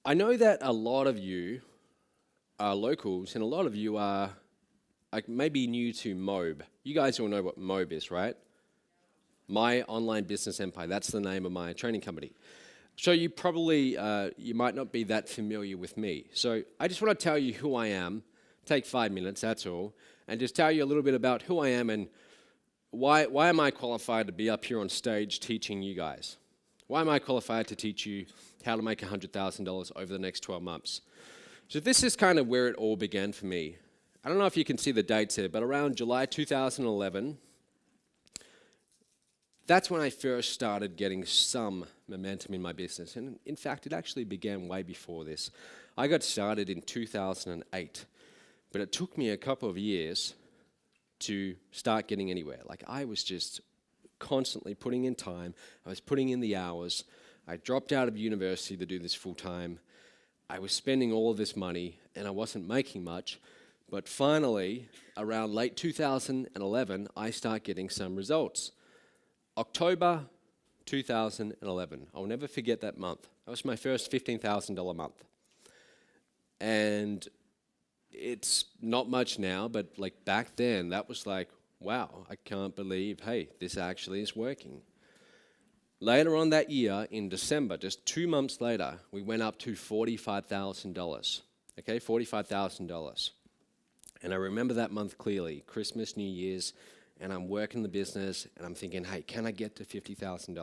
I know that a lot of you are locals and a lot of you are maybe new to MOB. You guys all know what MOB is, right? My Online Business Empire. That's the name of my training company. So you probably, you might not be that familiar with me. So I just want to tell you who I am. Take 5 minutes, that's all. And just tell you a little bit about who I am and why am I qualified to be up here on stage teaching you guys? Why am I qualified to teach you how to make $100,000 over the next 12 months? So this is kind of where it all began for me. I don't know if you can see the dates here, but around July 2011, that's when I first started getting some momentum in my business. And in fact, it actually began way before this. I got started in 2008, but it took me a couple of years to start getting anywhere. Like, I was just constantly putting in time. I was putting in the hours. I dropped out of university to do this full time. I was spending all of this money and I wasn't making much. But finally, around late 2011, I start getting some results. October 2011. I'll never forget that month. That was my first $15,000 month. And it's not much now, but like back then, that was like, wow, I can't believe, hey, this actually is working. Later on that year, in December, just 2 months later, we went up to $45,000. Okay, $45,000. And I remember that month clearly, Christmas, New Year's, and I'm working the business, and I'm thinking, hey, can I get to $50,000? And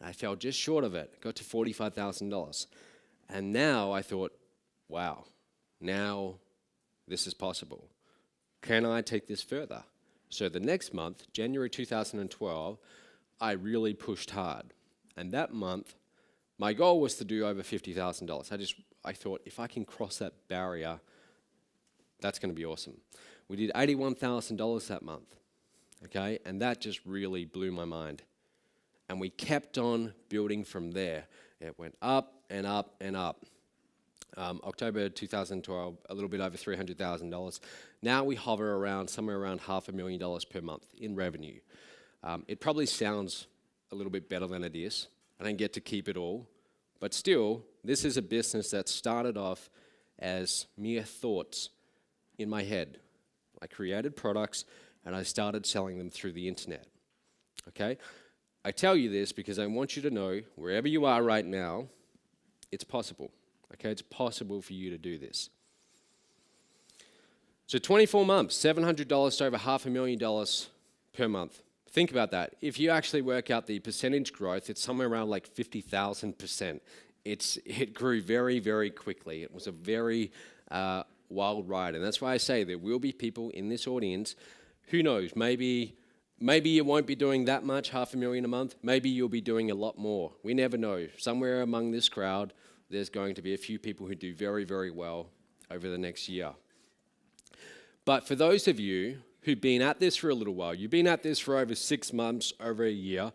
I fell just short of it, got to $45,000. And now I thought, wow, now this is possible. Can I take this further? So the next month, January 2012, I really pushed hard. And that month, my goal was to do over $50,000. I thought, if I can cross that barrier, that's going to be awesome. We did $81,000 that month, okay? And that just really blew my mind. And we kept on building from there. It went up and up and up. October 2012, a little bit over $300,000. Now we hover around somewhere around $500,000 per month in revenue. It probably sounds a little bit better than it is. I don't get to keep it all. But still, this is a business that started off as mere thoughts in my head. I created products and I started selling them through the internet. Okay? I tell you this because I want you to know, wherever you are right now, it's possible. Okay, it's possible for you to do this. So 24 months, $700 to over $500,000 per month. Think about that. If you actually work out the percentage growth, it's somewhere around like 50,000%. It grew very, very quickly. It was a very wild ride. And that's why I say there will be people in this audience, who knows, maybe you won't be doing that much, $500,000 a month. Maybe you'll be doing a lot more. We never know. Somewhere among this crowd, there's going to be a few people who do very, very well over the next year. But for those of you who've been at this for a little while, you've been at this for over 6 months, over a year,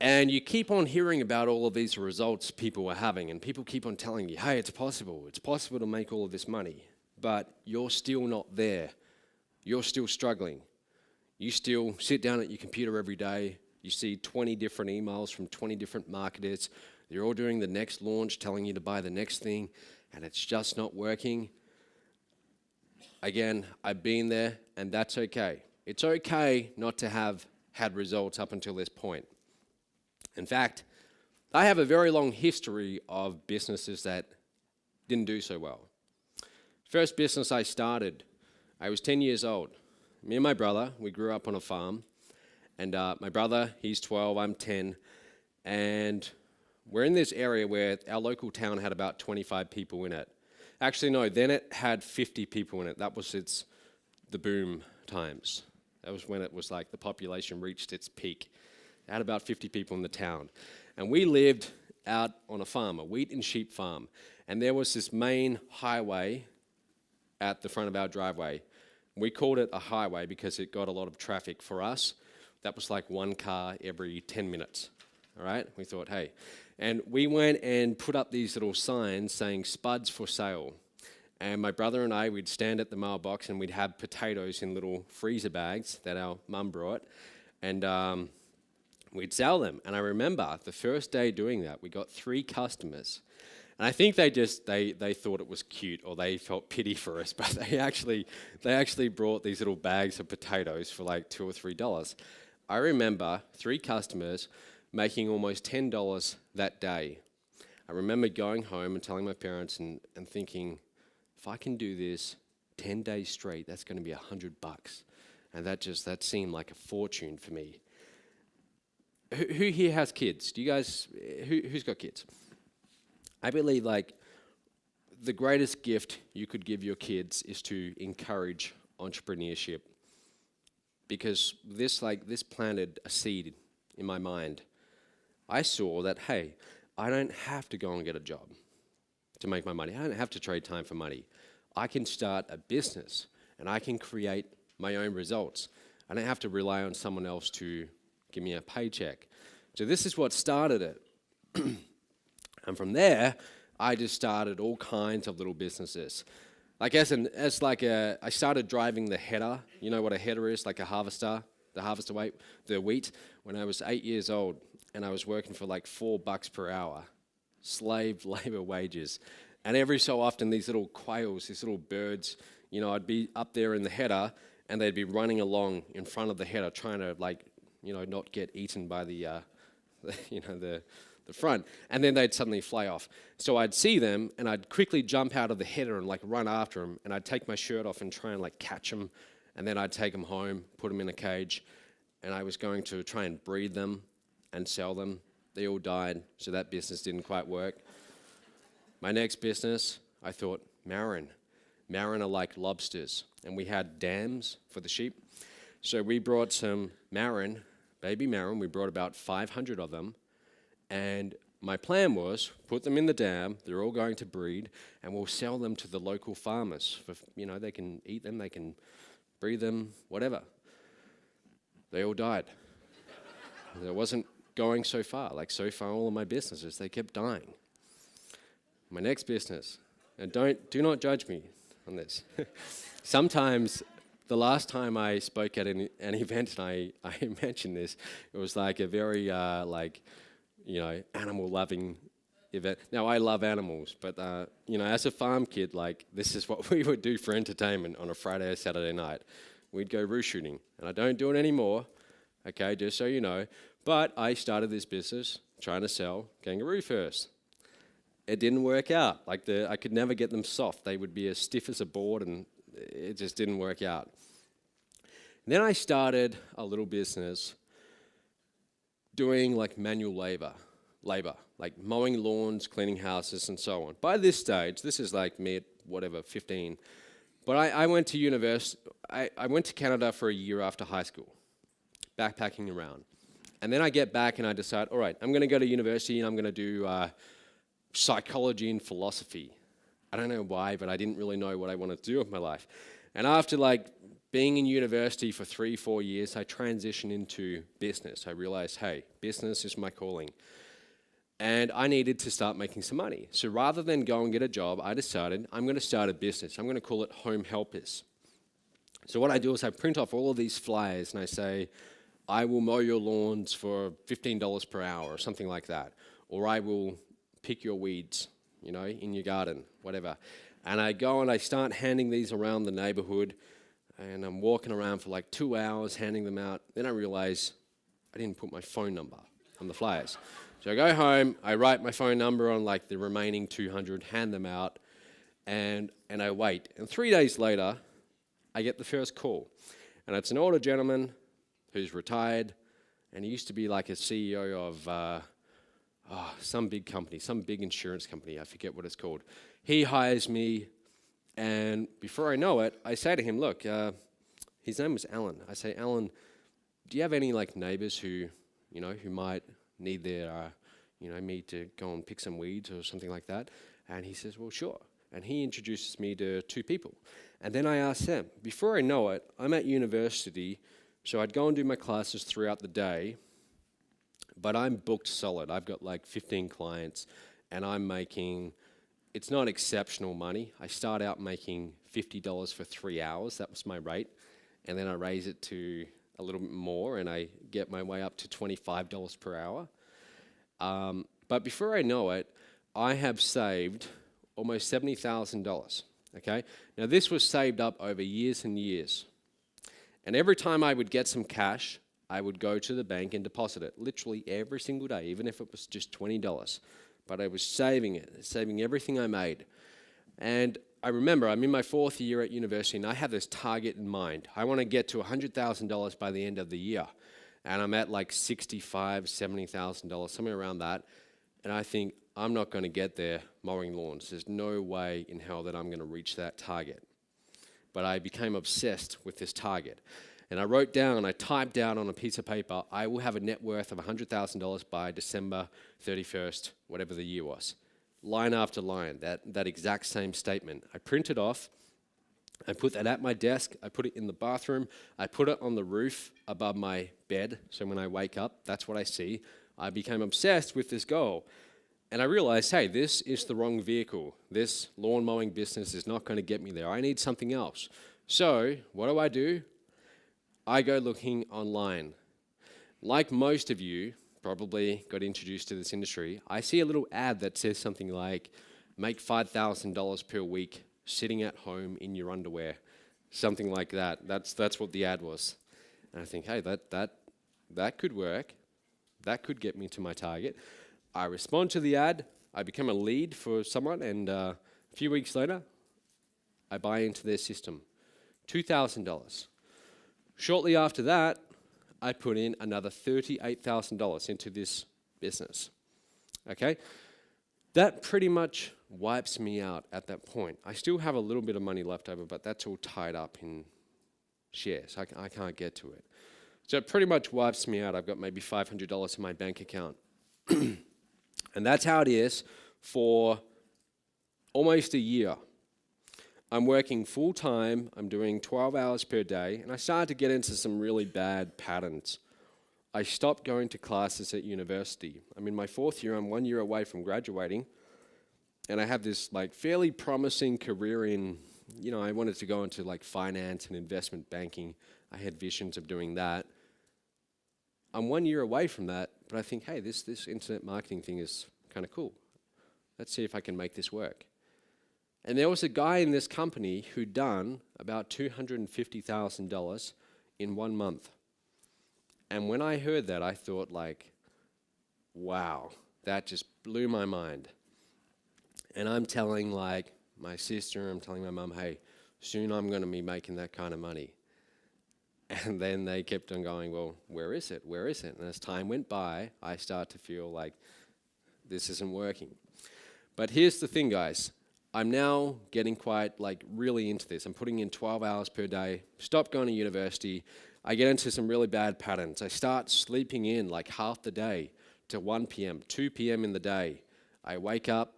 and you keep on hearing about all of these results people are having, and people keep on telling you, hey, it's possible to make all of this money, but you're still not there. You're still struggling. You still sit down at your computer every day, you see 20 different emails from 20 different marketers. They're all doing the next launch, telling you to buy the next thing, and it's just not working. Again, I've been there, and that's okay. It's okay not to have had results up until this point. In fact, I have a very long history of businesses that didn't do so well. First business I started, I was 10 years old. Me and my brother, we grew up on a farm, and my brother, he's 12, I'm 10, and we're in this area where our local town had about 25 people in it. Actually, no, then it had 50 people in it. That was the boom times. That was when it was like the population reached its peak. It had about 50 people in the town. And we lived out on a farm, a wheat and sheep farm. And there was this main highway at the front of our driveway. We called it a highway because it got a lot of traffic. For us, that was like one car every 10 minutes. All right? We thought, hey. And we went and put up these little signs saying spuds for sale. And my brother and I, we'd stand at the mailbox and we'd have potatoes in little freezer bags that our mum brought. And we'd sell them. And I remember the first day doing that, we got 3 customers. And I think they thought it was cute, or they felt pity for us, but they actually brought these little bags of potatoes for like $2 or $3. I remember 3 customers making almost $10 that day. I remember going home and telling my parents and thinking, if I can do this 10 days straight, that's going to be $100. And that seemed like a fortune for me. Who here has kids? Do you guys, who's got kids? I believe like the greatest gift you could give your kids is to encourage entrepreneurship, because this planted a seed in my mind. I saw that, hey, I don't have to go and get a job to make my money. I don't have to trade time for money. I can start a business and I can create my own results. I don't have to rely on someone else to give me a paycheck. So this is what started it. And from there, I just started all kinds of little businesses. I started driving the header. You know what a header is, like a harvester, the wheat, when I was 8 years old, and I was working for like $4 per hour, slave labor wages. And every so often, these little quails, these little birds, I'd be up there in the header, and they'd be running along in front of the header, trying to not get eaten by the front, and then they'd suddenly fly off. So I'd see them, and I'd quickly jump out of the header and run after them, and I'd take my shirt off and try and catch them, and then I'd take them home, put them in a cage, and I was going to try and breed them and sell them. They all died, so that business didn't quite work. My next business, I thought, marron. Marron are like lobsters, and we had dams for the sheep. So we brought some marron, baby marron. We brought about 500 of them. And my plan was, put them in the dam, they're all going to breed, and we'll sell them to the local farmers. They can eat them, they can breed them, whatever. They all died. It wasn't going so far. So far, all of my businesses, they kept dying. My next business, and do not judge me on this. Sometimes, the last time I spoke at an event, and I mentioned this, it was like a very, animal-loving event. Now, I love animals, but, as a farm kid, this is what we would do for entertainment on a Friday or Saturday night. We'd go roo shooting, and I don't do it anymore, okay, just so you know. But I started this business trying to sell kangaroo furs. It didn't work out. I could never get them soft. They would be as stiff as a board, and it just didn't work out. And then I started a little business doing manual labor, like mowing lawns, cleaning houses, and so on. By this stage, this is me at 15. But I went to university. I went to Canada for a year after high school, backpacking around. And then I get back and I decide, all right, I'm going to go to university and I'm going to do psychology and philosophy. I don't know why, but I didn't really know what I wanted to do with my life. And after being in university for 3-4 years, I transitioned into business. I realized, hey, business is my calling. And I needed to start making some money. So rather than go and get a job, I decided I'm going to start a business. I'm going to call it Home Helpers. So what I do is I print off all of these flyers and I say, I will mow your lawns for $15 per hour or something like that. Or I will pick your weeds, in your garden, whatever. And I go and I start handing these around the neighborhood. And I'm walking around for 2 hours handing them out. Then I realize I didn't put my phone number on the flyers. So I go home, I write my phone number on the remaining 200, hand them out, and I wait. And 3 days later, I get the first call. And it's an older gentleman who's retired, and he used to be a CEO of some big company, some big insurance company. I forget what it's called. He hires me. And before I know it, I say to him, look, his name was Alan. I say, Alan, do you have any neighbors who might need their, me to go and pick some weeds or something like that? And he says, well, sure. And he introduces me to 2 people. And then I ask them. Before I know it, I'm at university, so I'd go and do my classes throughout the day, but I'm booked solid. I've got 15 clients, and I'm making... It's not exceptional money. I start out making $50 for 3 hours. That was my rate. And then I raise it to a little bit more, and I get my way up to $25 per hour. But before I know it, I have saved almost $70,000, okay? Now, this was saved up over years and years. And every time I would get some cash, I would go to the bank and deposit it, literally every single day, even if it was just $20. But I was saving it, saving everything I made. And I remember I'm in my 4th year at university, and I have this target in mind. I want to get to $100,000 by the end of the year. And I'm at like $65,000, $70,000, somewhere around that. And I think, I'm not going to get there mowing lawns. There's no way in hell that I'm going to reach that target. But I became obsessed with this target. And I typed down on a piece of paper, I will have a net worth of $100,000 by December 31st, whatever the year was. Line after line, that exact same statement. I printed off, I put that at my desk, I put it in the bathroom, I put it on the roof above my bed, so when I wake up, that's what I see. I became obsessed with this goal. And I realized, hey, this is the wrong vehicle. This lawn mowing business is not going to get me there. I need something else. So what do? I go looking online. Like most of you probably got introduced to this industry, I see a little ad that says something like, make $5,000 per week sitting at home in your underwear. Something like that. That's what the ad was. And I think, hey, that could work. That could get me to my target. I respond to the ad, I become a lead for someone, and a few weeks later, I buy into their system. $2,000. Shortly after that, I put in another $38,000 into this business. Okay? That pretty much wipes me out at that point. I still have a little bit of money left over, but that's all tied up in shares. I can't get to it. So it pretty much wipes me out. I've got maybe $500 in my bank account. And that's how it is for almost a year. I'm working full time, I'm doing 12 hours per day, and I started to get into some really bad patterns. I stopped going to classes at university. I'm in my 4th year, I'm 1 year away from graduating, and I have this like fairly promising career in, I wanted to go into like finance and investment banking. I had visions of doing that. I'm 1 year away from that, but I think, hey, this internet marketing thing is kind of cool. Let's see if I can make this work. And there was a guy in this company who'd done about $250,000 in 1 month. And when I heard that, I thought like, wow, that just blew my mind. And I'm telling like my sister, I'm telling my mum, hey, soon I'm going to be making that kind of money. And then they kept on going, well, where is it? Where is it? And as time went by, I start to feel like this isn't working. But here's the thing, guys. I'm now getting quite like really into this. I'm putting in 12 hours per day, stop going to university. I get into some really bad patterns. I start sleeping in like half the day to 1 p.m., 2 p.m. in the day. I wake up,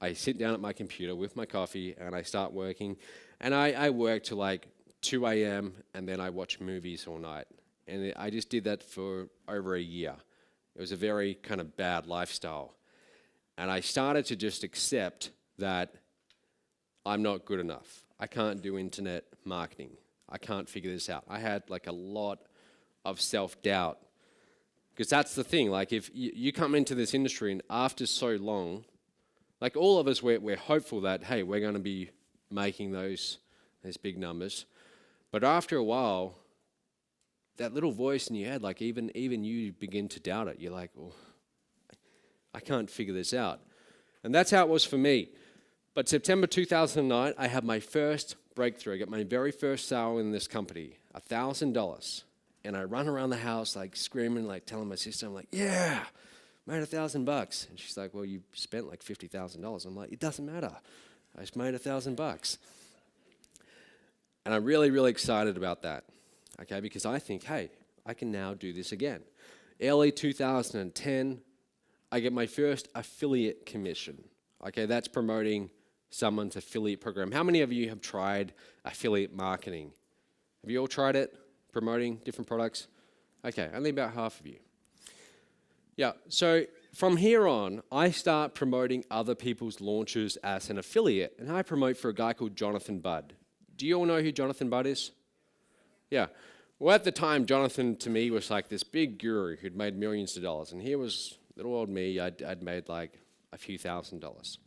I sit down at my computer with my coffee, and I start working. And I work to like 2 a.m. and then I watch movies all night. And I just did that for over a year. It was a very kind of bad lifestyle. And I started to just accept that I'm not good enough. I can't do internet marketing. I can't figure this out. I had like a lot of self-doubt. Because that's the thing, like if you come into this industry and after so long, like all of us, we're hopeful that, hey, we're going to be making those big numbers. But after a while, that little voice in your head, like even you begin to doubt it. You're like, oh, I can't figure this out. And that's how it was for me. But September 2009, I had my first breakthrough. I got my very first sale in this company, $1,000. And I run around the house like screaming, like telling my sister, I'm like, yeah, made $1,000. And she's like, well, you spent like $50,000. I'm like, it doesn't matter. I just made $1,000. And I'm really, really excited about that, okay, because I think, hey, I can now do this again. Early 2010, I get my first affiliate commission. Okay, that's promoting someone's affiliate program. How many of you have tried affiliate marketing? Have you all tried it, promoting different products? Okay, only about half of you. Yeah, so from here on, I start promoting other people's launches as an affiliate, and I promote for a guy called Jonathan Budd. Do you all know who Jonathan Budd is? Yeah. Well, at the time, Jonathan to me was like this big guru who'd made millions of dollars, and here was little old me. I'd made like a few $1,000s.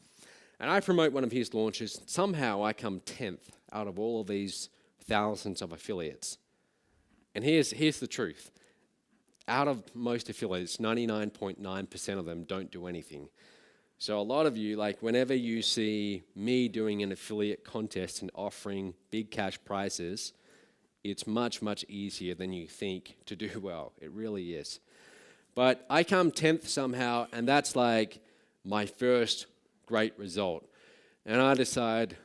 And I promote one of his launches. Somehow I come 10th out of all of these thousands of affiliates. And here's the truth. Out of most affiliates, 99.9% of them don't do anything. So a lot of you, like whenever you see me doing an affiliate contest and offering big cash prizes, it's much, much easier than you think to do well. It really is. But I come 10th somehow, and that's like my first great result. And I decide,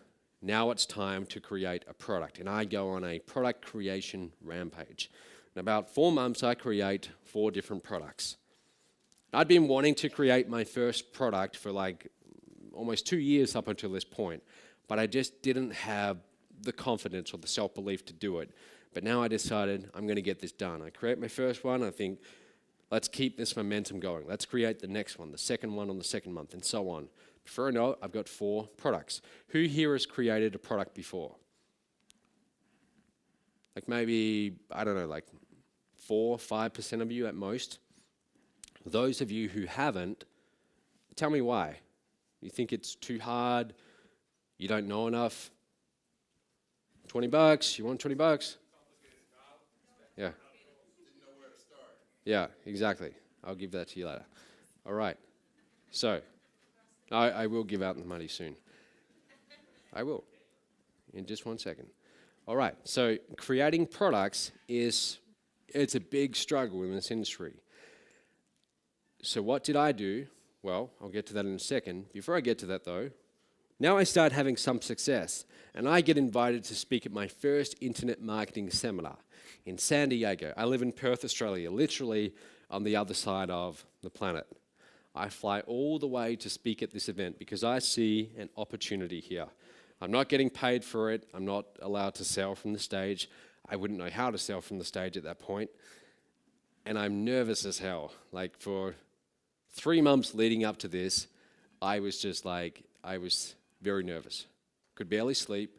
now it's time to create a product. And I go on a product creation rampage. In about 4 months, I create 4 different products. I'd been wanting to create my first product for like almost 2 years up until this point, but I just didn't have the confidence or the self-belief to do it. But now I decided I'm going to get this done. I create my first one, I think, let's keep this momentum going. Let's create the next one, the second one on the second month, and so on. Before I know it, I've got 4 products. Who here has created a product before? Like maybe, I don't know, like 4, 5% of you at most. Those of you who haven't, tell me why. You think it's too hard? You don't know enough? $20, you want $20? Yeah. Yeah, exactly. I'll give that to you later. All right. So, I will give out the money soon. I will. In just 1 second. All right. So, creating products it's a big struggle in this industry. So what did I do? Well, I'll get to that in a second. Before I get to that though, now I start having some success, and I get invited to speak at my first internet marketing seminar in San Diego. I live in Perth, Australia, literally on the other side of the planet. I fly all the way to speak at this event because I see an opportunity here. I'm not getting paid for it. I'm not allowed to sell from the stage. I wouldn't know how to sell from the stage at that point. And I'm nervous as hell. Like for 3 months leading up to this, I was very nervous. Could barely sleep.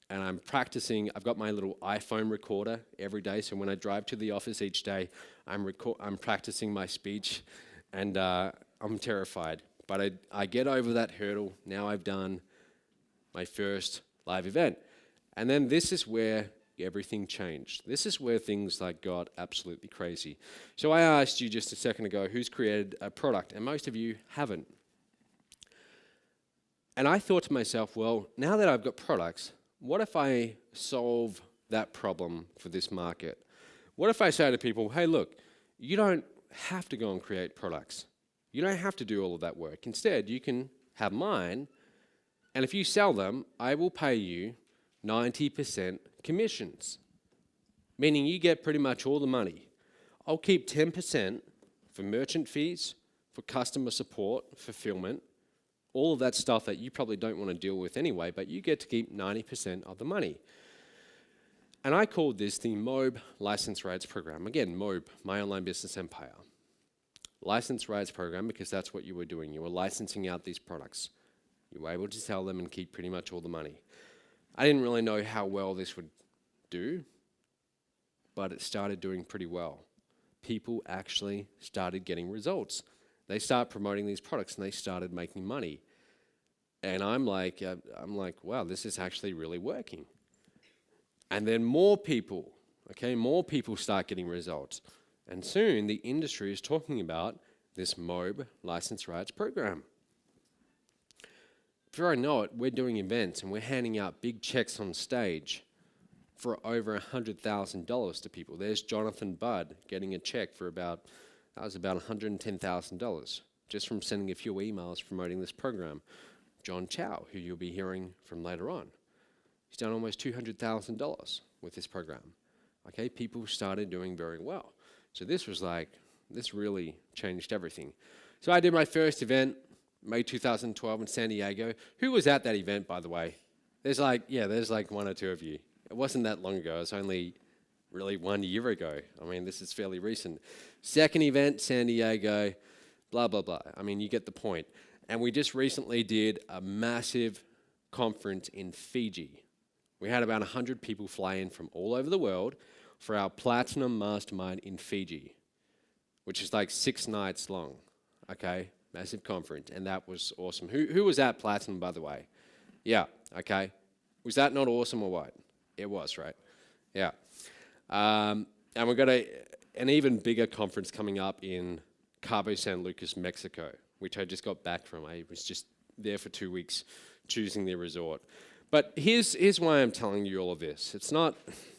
And I'm practicing. I've got my little iPhone recorder every day. So when I drive to the office each day, I'm practicing my speech, and I'm terrified. But I get over that hurdle. Now I've done my first live event. And then this is where everything changed. This is where things like got absolutely crazy. So I asked you just a second ago, who's created a product? And most of you haven't. And I thought to myself, well, now that I've got products, what if I solve that problem for this market? What if I say to people, hey, look, you don't have to go and create products. You don't have to do all of that work. Instead, you can have mine, and if you sell them, I will pay you 90% commissions, meaning you get pretty much all the money. I'll keep 10% for merchant fees, for customer support, fulfillment, all of that stuff that you probably don't want to deal with anyway, but you get to keep 90% of the money. And I called this the MOB License Rights Program. Again, MOB, My Online Business Empire. License Rights Program, because that's what you were doing. You were licensing out these products. You were able to sell them and keep pretty much all the money. I didn't really know how well this would do, but it started doing pretty well. People actually started getting results. They started promoting these products and they started making money. And I'm like, wow, this is actually really working. And then more people start getting results. And soon the industry is talking about this MOB License Rights Program. Before I know it, we're doing events and we're handing out big checks on stage for over $100,000 to people. There's Jonathan Budd getting a check for about $110,000 just from sending a few emails promoting this program. John Chow, who you'll be hearing from later on, he's done almost $200,000 with this program. Okay, people started doing very well. So this really changed everything. So I did my first event, May 2012 in San Diego. Who was at that event, by the way? There's like 1 or 2 of you. It wasn't that long ago. It was only really 1 year ago. I mean, this is fairly recent. Second event, San Diego, blah, blah, blah. I mean, you get the point. And we just recently did a massive conference in Fiji. We had about 100 people fly in from all over the world for our Platinum Mastermind in Fiji, which is like 6 nights long, okay? massive conference, and that was awesome. Who was at Platinum, by the way? Yeah, okay. Was that not awesome or what? It was, right? Yeah. And we've got an even bigger conference coming up in Cabo San Lucas, Mexico, which I just got back from. I was just there for 2 weeks choosing the resort. But here's why I'm telling you all of this. It's not,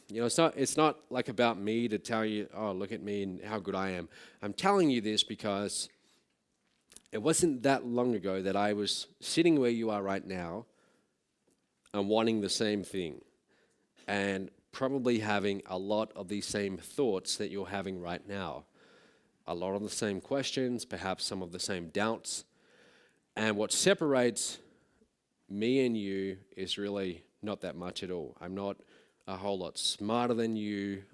it's not like about me to tell you, oh, look at me and how good I am. I'm telling you this because it wasn't that long ago that I was sitting where you are right now and wanting the same thing, and probably having a lot of these same thoughts that you're having right now. A lot of the same questions, perhaps some of the same doubts. And what separates me and you is really not that much at all. I'm not a whole lot smarter than you.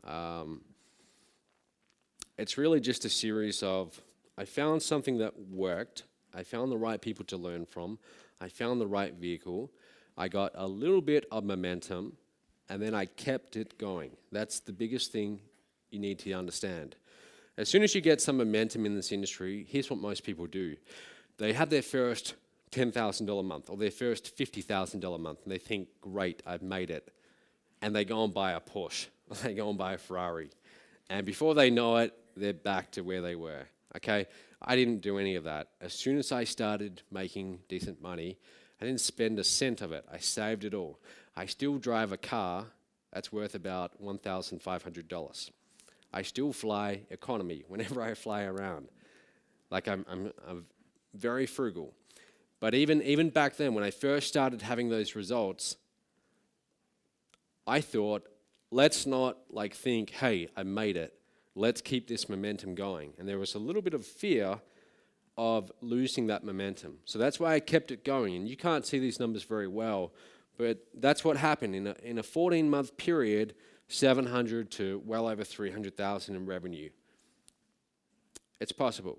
It's really just a series of, I found something that worked. I found the right people to learn from. I found the right vehicle. I got a little bit of momentum, and then I kept it going. That's the biggest thing you need to understand. As soon as you get some momentum in this industry, here's what most people do. They have their first $10,000 month or their first $50,000 month, and they think, great, I've made it. And they go and buy a Porsche, or they go and buy a Ferrari. And before they know it, they're back to where they were, okay? I didn't do any of that. As soon as I started making decent money, I didn't spend a cent of it. I saved it all. I still drive a car that's worth about $1,500. I still fly economy whenever I fly around. Like I'm very frugal. But even back then, when I first started having those results, I thought, let's not think, hey, I made it. Let's keep this momentum going. And there was a little bit of fear of losing that momentum. So that's why I kept it going. And you can't see these numbers very well, but that's what happened. In a 14-month period, 700 to well over 300,000 in revenue. It's possible.